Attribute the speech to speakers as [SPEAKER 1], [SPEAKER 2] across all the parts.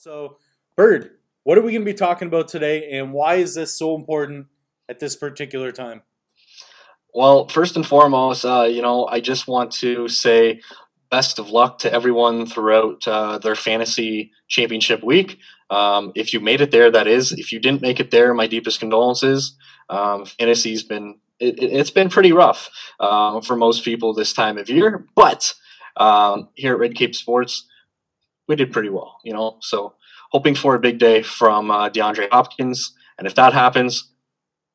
[SPEAKER 1] So, Bird, what are we going to be talking about today, and why is this so important at this particular time?
[SPEAKER 2] Well, first and foremost, I just want to say best of luck to everyone throughout their fantasy championship week. If you made it there, that is. If you didn't make it there, my deepest condolences. Fantasy's been it's been pretty rough for most people this time of year, but here at Red Cape Sports, we did pretty well. So hoping for a big day from DeAndre Hopkins, and if that happens,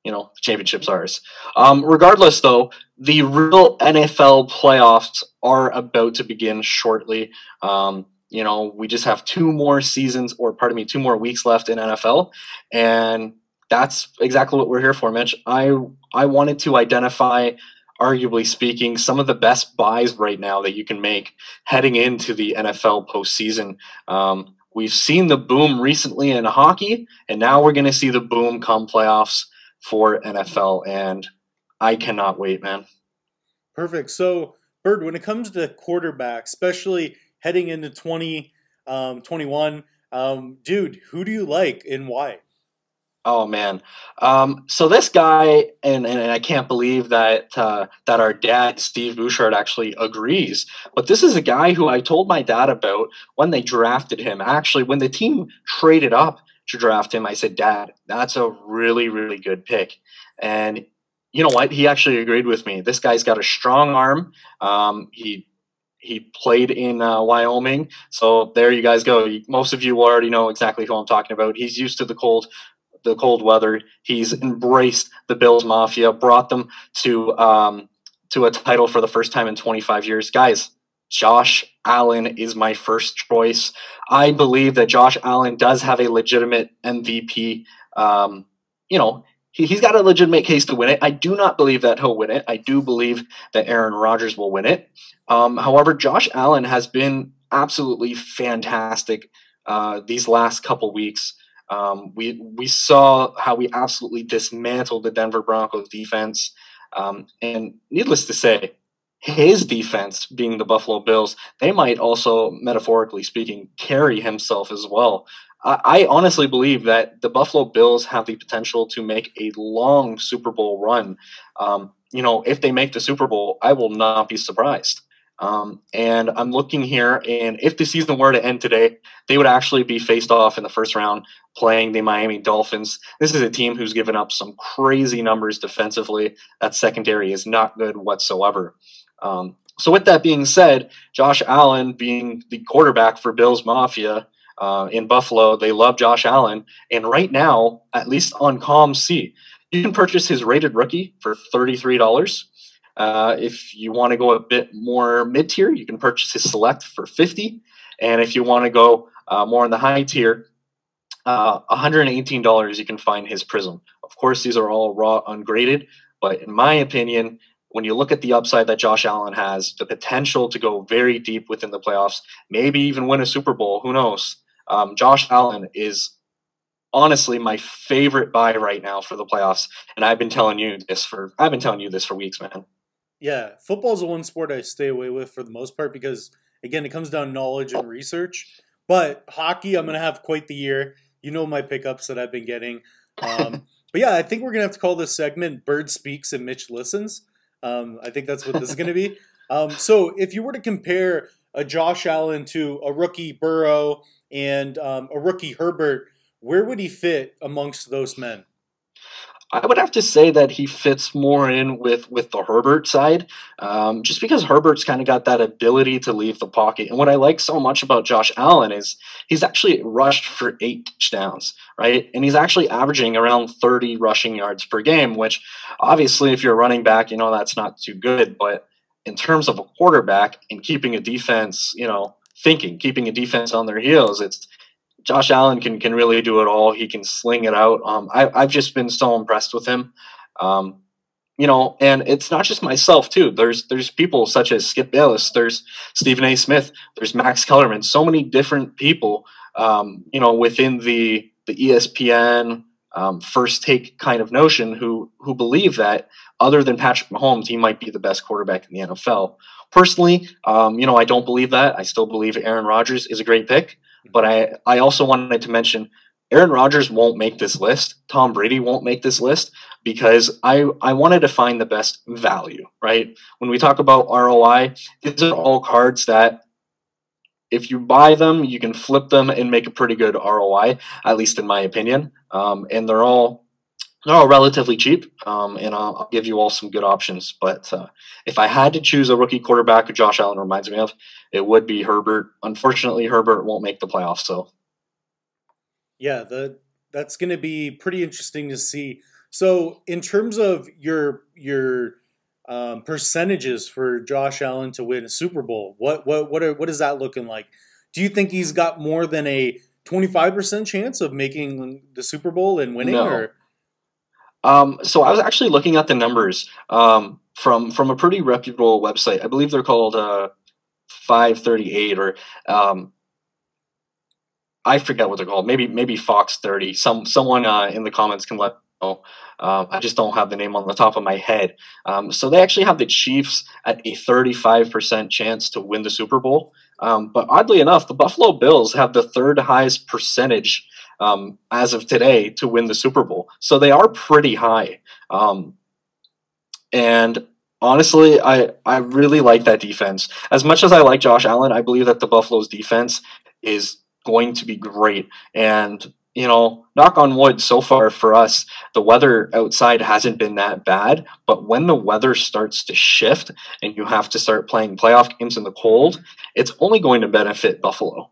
[SPEAKER 2] the championship's ours. Regardless, though, the real NFL playoffs are about to begin shortly. We just have two more seasons, or pardon me, 2 more weeks left in NFL, and that's exactly what we're here for, Mitch. I wanted to identify, arguably speaking, some of the best buys right now that you can make heading into the NFL postseason. We've seen the boom recently in hockey, and now we're going to see the boom come playoffs for NFL, and I cannot wait, man.
[SPEAKER 1] Perfect. So, Bird, when it comes to quarterback, especially heading into 2021, dude, who do you like and why?
[SPEAKER 2] Oh man. So this guy, and I can't believe that our dad Steve Bouchard actually agrees. But this is a guy who I told my dad about when they drafted him. Actually, when the team traded up to draft him, I said, "Dad, that's a really, really good pick." And you know what? He actually agreed with me. This guy's got a strong arm. He played in Wyoming, so there you guys go. Most of you already know exactly who I'm talking about. He's used to the cold weather. He's embraced the Bills Mafia, brought them to a title for the first time in 25 years. Guys, Josh Allen is my first choice. I believe that Josh Allen does have a legitimate MVP. He's got a legitimate case to win it. I do not believe that he'll win it. I do believe that Aaron Rodgers will win it. However, Josh Allen has been absolutely fantastic these last couple weeks. We saw how we absolutely dismantled the Denver Broncos defense. And needless to say, his defense, being the Buffalo Bills, they might also, metaphorically speaking, carry himself as well. I honestly believe that the Buffalo Bills have the potential to make a long Super Bowl run. If they make the Super Bowl, I will not be surprised. And I'm looking here, and if the season were to end today, they would actually be faced off in the first round playing the Miami Dolphins. This is a team who's given up some crazy numbers defensively. That secondary is not good whatsoever. So with that being said, Josh Allen being the quarterback for Bills Mafia in Buffalo, they love Josh Allen. And right now, at least on ComC, you can purchase his rated rookie for $33. If you want to go a bit more mid-tier, you can purchase his select for $50. And if you want to go more in the high tier, $118, you can find his Prism. Of course, these are all raw, ungraded, but in my opinion, when you look at the upside that Josh Allen has, the potential to go very deep within the playoffs, maybe even win a Super Bowl, who knows? Josh Allen is honestly my favorite buy right now for the playoffs, and I've been telling you this for weeks, man.
[SPEAKER 1] Yeah, football is the one sport I stay away with for the most part because, again, it comes down to knowledge and research. But hockey, I'm going to have quite the year. You know my pickups that I've been getting. But yeah, I think we're going to have to call this segment Bird Speaks and Mitch Listens. I think that's what this is going to be. So if you were to compare a Josh Allen to a rookie Burrow and a rookie Herbert, where would he fit amongst those men?
[SPEAKER 2] I would have to say that he fits more in with the Herbert side, just because Herbert's kind of got that ability to leave the pocket. And what I like so much about Josh Allen is he's actually rushed for 8 touchdowns, right? And he's actually averaging around 30 rushing yards per game, which obviously if you're a running back, that's not too good. But in terms of a quarterback and keeping a defense, keeping a defense on their heels, it's Josh Allen can really do it all. He can sling it out. I've just been so impressed with him. And it's not just myself too. There's people such as Skip Bayless. There's Stephen A. Smith. There's Max Kellerman. So many different people, within the ESPN first take kind of notion who believe that other than Patrick Mahomes, he might be the best quarterback in the NFL. Personally, I don't believe that. I still believe Aaron Rodgers is a great pick. But I also wanted to mention Aaron Rodgers won't make this list. Tom Brady won't make this list because I wanted to find the best value, right? When we talk about ROI, these are all cards that if you buy them, you can flip them and make a pretty good ROI, at least in my opinion. And they're all relatively cheap, and I'll give you all some good options. But if I had to choose a rookie quarterback who Josh Allen reminds me of, it would be Herbert. Unfortunately, Herbert won't make the playoffs, so.
[SPEAKER 1] Yeah, that's going to be pretty interesting to see. So, in terms of your percentages for Josh Allen to win a Super Bowl, what is that looking like? Do you think he's got more than a 25% chance of making the Super Bowl and winning?
[SPEAKER 2] No.
[SPEAKER 1] Or
[SPEAKER 2] So I was actually looking at the numbers from a pretty reputable website. I believe they're called 538 or I forget what they're called. Maybe Fox 30. Someone in the comments can let me know. I just don't have the name on the top of my head. So they actually have the Chiefs at a 35% chance to win the Super Bowl. But oddly enough, the Buffalo Bills have the third highest percentage as of today to win the Super Bowl. So they are pretty high. And honestly, I really like that defense. As much as I like Josh Allen, I believe that the Buffalo's defense is going to be great. And, knock on wood, so far for us, the weather outside hasn't been that bad. But when the weather starts to shift and you have to start playing playoff games in the cold, it's only going to benefit Buffalo.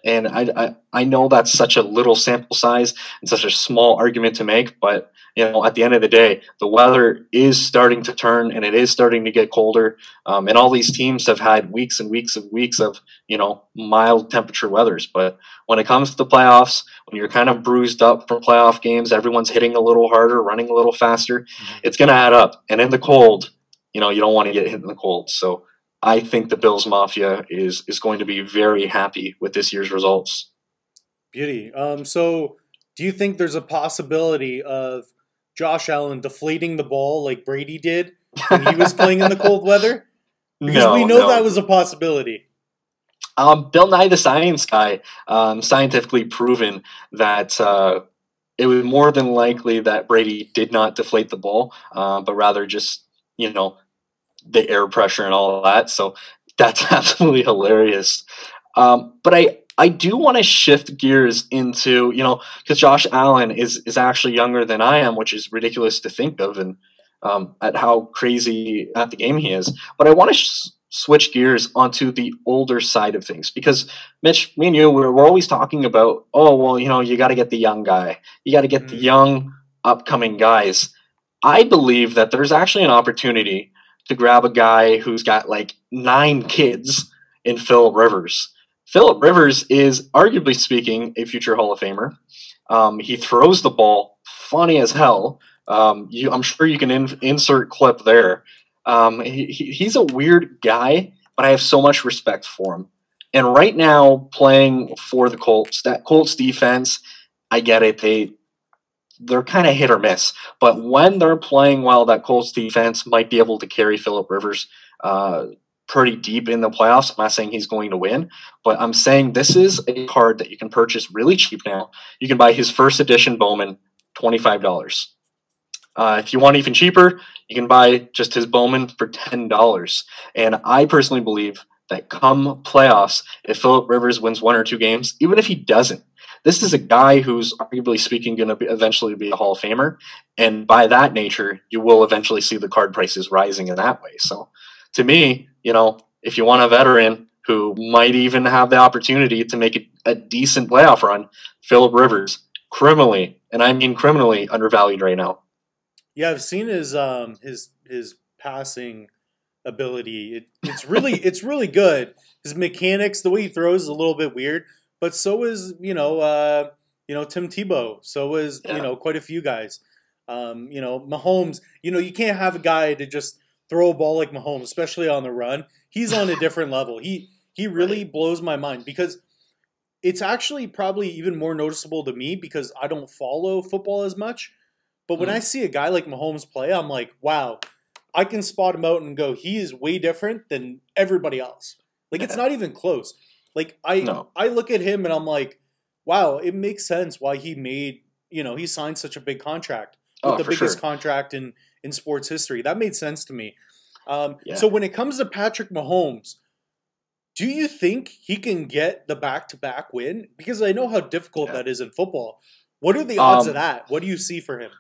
[SPEAKER 2] And I know that's such a little sample size and such a small argument to make, but at the end of the day, the weather is starting to turn and it is starting to get colder. And all these teams have had weeks and weeks and weeks of mild temperature weathers. But when it comes to the playoffs, when you're kind of bruised up from playoff games, everyone's hitting a little harder, running a little faster. It's going to add up. And in the cold, you don't want to get hit in the cold. So I think the Bills Mafia is going to be very happy with this year's results.
[SPEAKER 1] Beauty. So do you think there's a possibility of Josh Allen deflating the ball like Brady did when he was playing in the cold weather? Because we know that was a possibility.
[SPEAKER 2] Bill Nye the Science Guy scientifically proven that it was more than likely that Brady did not deflate the ball, but rather just, the air pressure and all of that. So that's absolutely hilarious. But I do want to shift gears into, because Josh Allen is actually younger than I am, which is ridiculous to think of, and at how crazy at the game he is. But I want to switch gears onto the older side of things, because Mitch, me and you, we're always talking about, you got to get the young guy. You got to get the young upcoming guys. I believe that there's actually an opportunity to grab a guy who's got like 9 kids in Phillip Rivers. Phillip Rivers is, arguably speaking, a future Hall of Famer. He throws the ball funny as hell. I'm sure you can insert clip there. He's a weird guy, but I have so much respect for him. And right now, playing for the Colts, that Colts defense, I get it. They're kind of hit or miss. But when they're playing well, that Colts defense might be able to carry Phillip Rivers pretty deep in the playoffs. I'm not saying he's going to win, but I'm saying this is a card that you can purchase really cheap now. You can buy his first edition Bowman, $25. If you want even cheaper, you can buy just his Bowman for $10. And I personally believe that come playoffs, if Phillip Rivers wins 1 or 2 games, even if he doesn't, this is a guy who's arguably speaking going to eventually be a Hall of Famer. And by that nature, you will eventually see the card prices rising in that way. So to me, if you want a veteran who might even have the opportunity to make a decent playoff run, Phillip Rivers, criminally, and I mean criminally, undervalued right now.
[SPEAKER 1] Yeah, I've seen his passing ability. It's really good. His mechanics, the way he throws, is a little bit weird, but so is Tim Tebow. So is quite a few guys. Mahomes. You can't have a guy to just throw a ball like Mahomes, especially on the run. He's on a different level. He really blows my mind, because it's actually probably even more noticeable to me because I don't follow football as much. But when I see a guy like Mahomes play, I'm like, wow, I can spot him out and go, he is way different than everybody else. Like, it's not even close. Like I
[SPEAKER 2] No.
[SPEAKER 1] I look at him and I'm like, wow, it makes sense why he made, he signed such a big contract with
[SPEAKER 2] Oh,
[SPEAKER 1] the
[SPEAKER 2] for
[SPEAKER 1] biggest
[SPEAKER 2] sure.
[SPEAKER 1] contract in sports history. That made sense to me.
[SPEAKER 2] Yeah.
[SPEAKER 1] So when it comes to Patrick Mahomes, do you think he can get the back-to-back win? Because I know how difficult
[SPEAKER 2] Yeah.
[SPEAKER 1] that is in football. What are the odds of
[SPEAKER 2] Um,
[SPEAKER 1] that? What do you see for him?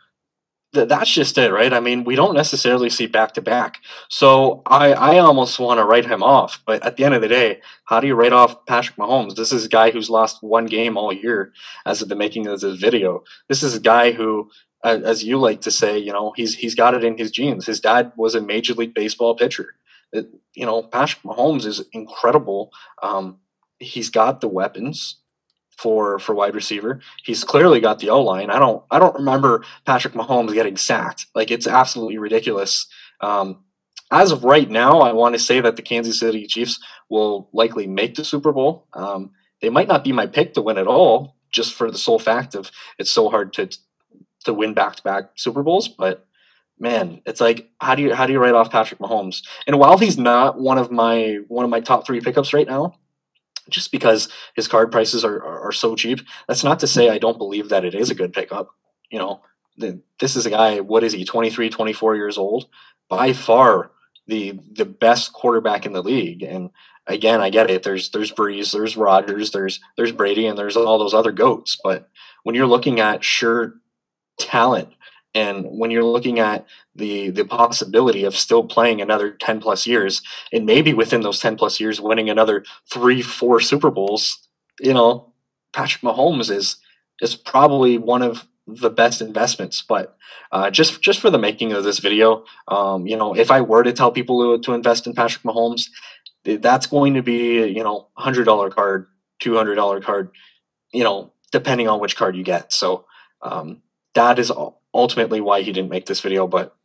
[SPEAKER 2] that's just it, right? I mean, we don't necessarily see back to back. So I almost want to write him off. But at the end of the day, how do you write off Patrick Mahomes? This is a guy who's lost one game all year as of the making of this video. This is a guy who, as you like to say, he's got it in his genes. His dad was a Major League Baseball pitcher. Patrick Mahomes is incredible. He's got the weapons for wide receiver. He's clearly got the O line. I don't remember Patrick Mahomes getting sacked. Like, it's absolutely ridiculous. As of right now, I want to say that the Kansas City Chiefs will likely make the Super Bowl. They might not be my pick to win at all, just for the sole fact of it's so hard to win back to back Super Bowls. But man, it's like, how do you write off Patrick Mahomes? And while he's not one of my top three pickups right now, just because his card prices are so cheap, that's not to say I don't believe that it is a good pickup. You know, this is a guy, what is he, 23, 24 years old? By far the best quarterback in the league. And again, I get it. There's Brees, there's Rodgers, there's Brady, and there's all those other goats. But when you're looking at sheer talent, and when you're looking at the possibility of still playing another 10 plus years, and maybe within those 10 plus years winning another 3-4 Super Bowls, Patrick Mahomes is probably one of the best investments. But just for the making of this video, if I were to tell people to invest in Patrick Mahomes, that's going to be, $100 card, $200 card, depending on which card you get. So that is ultimately why he didn't make this video. But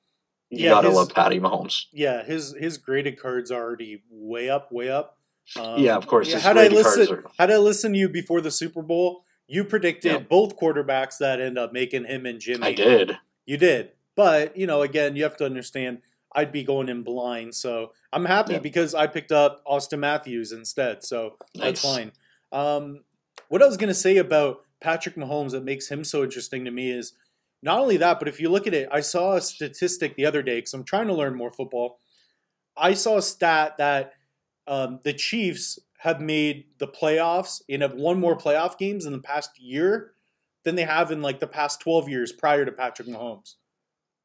[SPEAKER 2] you
[SPEAKER 1] Yeah,
[SPEAKER 2] gotta love
[SPEAKER 1] his
[SPEAKER 2] Patty Mahomes.
[SPEAKER 1] yeah, his graded cards are already way up, way up.
[SPEAKER 2] Yeah, of course.
[SPEAKER 1] Yeah,
[SPEAKER 2] His grading cards are.
[SPEAKER 1] had I listened to you before the Super Bowl, you
[SPEAKER 2] Yeah,
[SPEAKER 1] predicted both quarterbacks that end up making him and
[SPEAKER 2] I
[SPEAKER 1] Jimmy.
[SPEAKER 2] did.
[SPEAKER 1] You did. But, again, you have to understand I'd be going in blind. So I'm happy
[SPEAKER 2] Yeah,
[SPEAKER 1] because I picked up Austin Matthews instead. So that's
[SPEAKER 2] nice.
[SPEAKER 1] fine. What I was going to say about Patrick Mahomes that makes him so interesting to me is not only that, but if you look at it, I saw a statistic the other day because I'm trying to learn more football. I saw a stat that the Chiefs have made the playoffs and have won more playoff games in the past year than they have in like the past 12 years prior to Patrick Mahomes.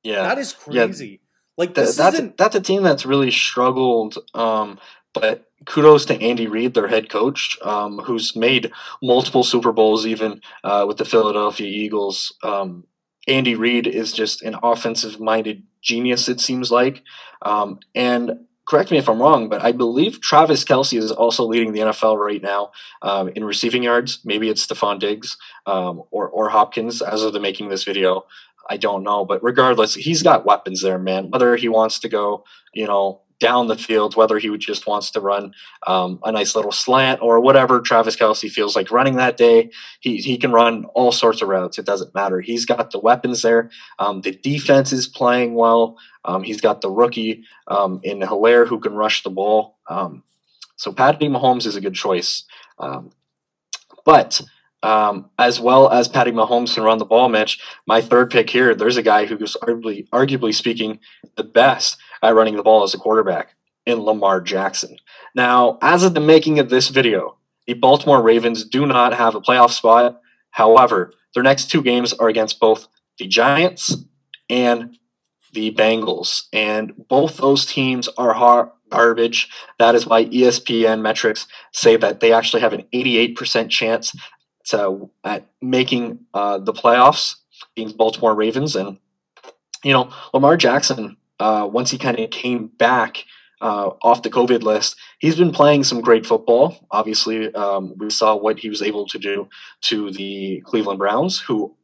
[SPEAKER 2] Yeah,
[SPEAKER 1] That is
[SPEAKER 2] yeah.
[SPEAKER 1] crazy. Like
[SPEAKER 2] That,
[SPEAKER 1] this
[SPEAKER 2] that's
[SPEAKER 1] isn't
[SPEAKER 2] that's a team that's really struggled. But kudos to Andy Reid, their head coach, who's made multiple Super Bowls, even with the Philadelphia Eagles. Andy Reid is just an offensive-minded genius, it seems like. And correct me if I'm wrong, but I believe Travis Kelce is also leading the NFL right now in receiving yards. Maybe it's Stephon Diggs or Hopkins as of the making of this video. I don't know, but regardless, he's got weapons there, man. Whether he wants to go, down the field, whether he would just wants to run a nice little slant or whatever Travis Kelce feels like running that day, he can run all sorts of routes. It doesn't matter. He's got the weapons there. The defense is playing well. He's got the rookie in Hilaire who can rush the ball. So Patty Mahomes is a good choice. But as well as Patty Mahomes can run the ball, Mitch, my third pick here, there's a guy who's arguably speaking the best at running the ball as a quarterback in Lamar Jackson. Now, as of the making of this video, the Baltimore Ravens do not have a playoff spot. However, their next two games are against both the Giants and the Bengals, and both those teams are garbage. That is why ESPN metrics say that they actually have an 88% chance at making the playoffs, being Baltimore Ravens. And Lamar Jackson, once he kind of came back off the COVID list, he's been playing some great football. Obviously, we saw what he was able to do to the Cleveland Browns, who,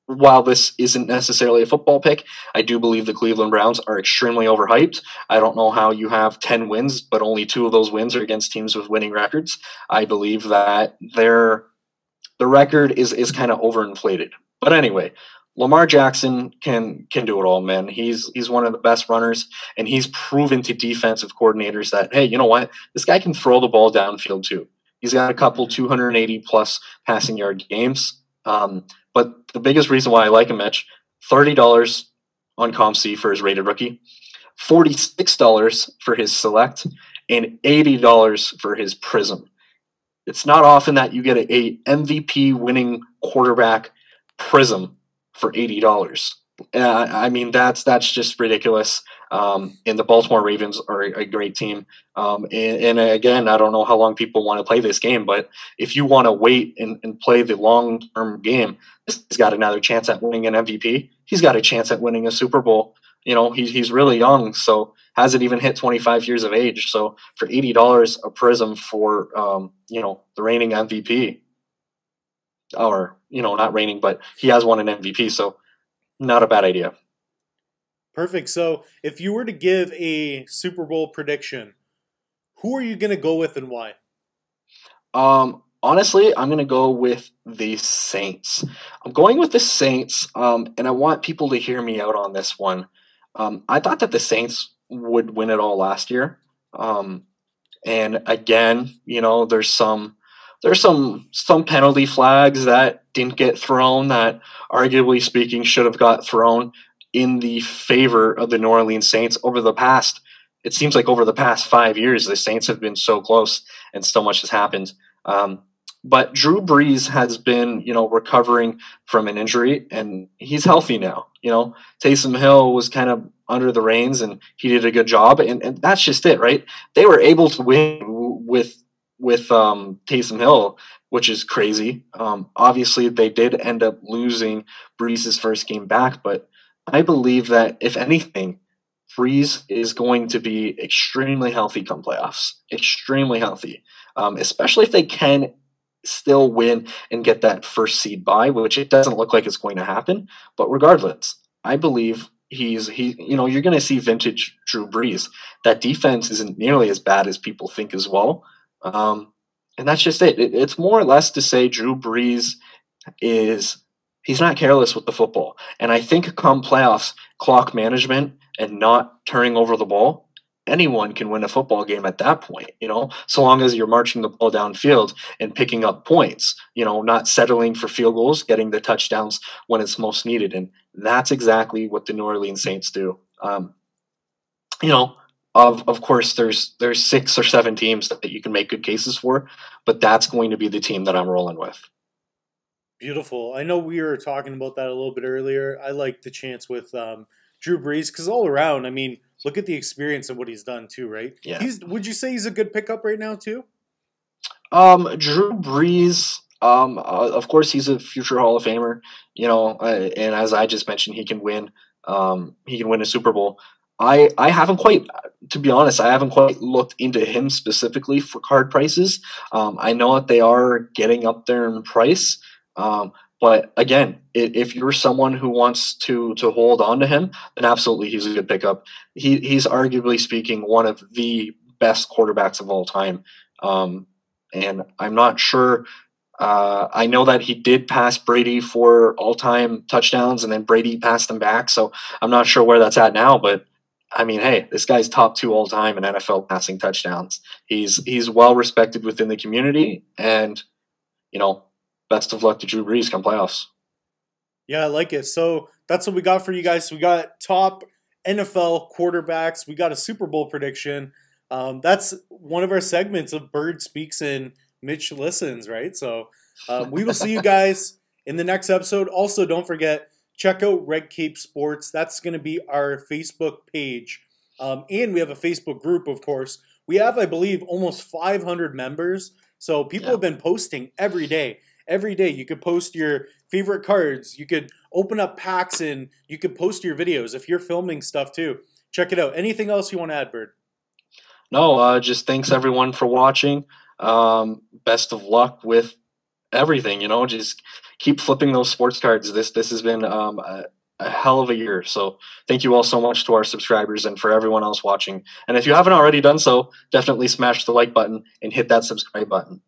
[SPEAKER 2] while this isn't necessarily a football pick, I do believe the Cleveland Browns are extremely overhyped. I don't know how you have 10 wins, but only 2 of those wins are against teams with winning records. I believe that the record is kind of overinflated. But anyway, Lamar Jackson can do it all, man. He's one of the best runners, and he's proven to defensive coordinators that, hey, you know what? This guy can throw the ball downfield too. He's got a couple 280 plus passing yard games. But the biggest reason why I like him, Mitch, $30 on ComC for his rated rookie, $46 for his select, and $80 for his prism. It's not often that you get a MVP winning quarterback prism for $80. I mean, that's just ridiculous. And the Baltimore Ravens are a great team. And again, I don't know how long people want to play this game, but if you want to wait and play the long-term game, he's got another chance at winning an MVP. He's got a chance at winning a Super Bowl. You know, he's really young, so hasn't even hit 25 years of age. So for $80 a prism for, the reigning MVP, or, not reigning, but he has won an MVP, so not a bad idea.
[SPEAKER 1] Perfect. So if you were to give a Super Bowl prediction, who are you going to go with and why?
[SPEAKER 2] Honestly, I'm going to go with the Saints. I'm going with the Saints, and I want people to hear me out on this one. I thought that the Saints would win it all last year. And again, there's some penalty flags that didn't get thrown that, arguably speaking, should have got thrown in the favor of the New Orleans Saints it seems like over the past 5 years, the Saints have been so close and so much has happened. But Drew Brees has been, recovering from an injury, and he's healthy now. Taysom Hill was kind of under the reins, and he did a good job, and that's just it, right? They were able to win with Taysom Hill, which is crazy. Obviously, they did end up losing Brees' first game back, but I believe that, if anything, Brees is going to be extremely healthy come playoffs. Extremely healthy, especially if they can still win and get that first seed bye, which it doesn't look like it's going to happen. But regardless, I believe you're going to see vintage Drew Brees. That defense isn't nearly as bad as people think as well. And that's just it. It's more or less to say Drew Brees he's not careless with the football. And I think come playoffs, clock management and not turning over the ball, anyone can win a football game at that point, so long as you're marching the ball downfield and picking up points, not settling for field goals, getting the touchdowns when it's most needed. And that's exactly what the New Orleans Saints do. Of course, there's 6 or 7 teams that you can make good cases for, but that's going to be the team that I'm rolling with.
[SPEAKER 1] Beautiful. I know we were talking about that a little bit earlier. I like the chance with Drew Brees because all around, I mean, look at the experience of what he's done too, right?
[SPEAKER 2] Yeah.
[SPEAKER 1] Would you say he's a good pickup right now too?
[SPEAKER 2] Drew Brees, of course, he's a future Hall of Famer, and as I just mentioned, he can win a Super Bowl. I haven't quite, to be honest, I haven't quite looked into him specifically for card prices. I know that they are getting up there in price. But again, if you're someone who wants to hold on to him, then absolutely he's a good pickup. He's arguably speaking one of the best quarterbacks of all time. And I'm not sure. I know that he did pass Brady for all-time touchdowns, and then Brady passed him back. So I'm not sure where that's at now. But I mean, hey, this guy's top 2 all-time in NFL passing touchdowns. He's well respected within the community, and best of luck to Drew Brees come playoffs.
[SPEAKER 1] Yeah, I like it. So that's what we got for you guys. We got top NFL quarterbacks. We got a Super Bowl prediction. That's one of our segments of Bird Speaks and Mitch Listens, right? So we will see you guys in the next episode. Also, don't forget, check out Red Cape Sports. That's going to be our Facebook page. And we have a Facebook group, of course. We have, I believe, almost 500 members. So people have been posting every day. Every day you could post your favorite cards. You could open up packs and you could post your videos if you're filming stuff too. Check it out. Anything else you want to add, Bird?
[SPEAKER 2] No, just thanks everyone for watching. Best of luck with everything. Just keep flipping those sports cards. This has been a hell of a year. So thank you all so much to our subscribers and for everyone else watching. And if you haven't already done so, definitely smash the like button and hit that subscribe button.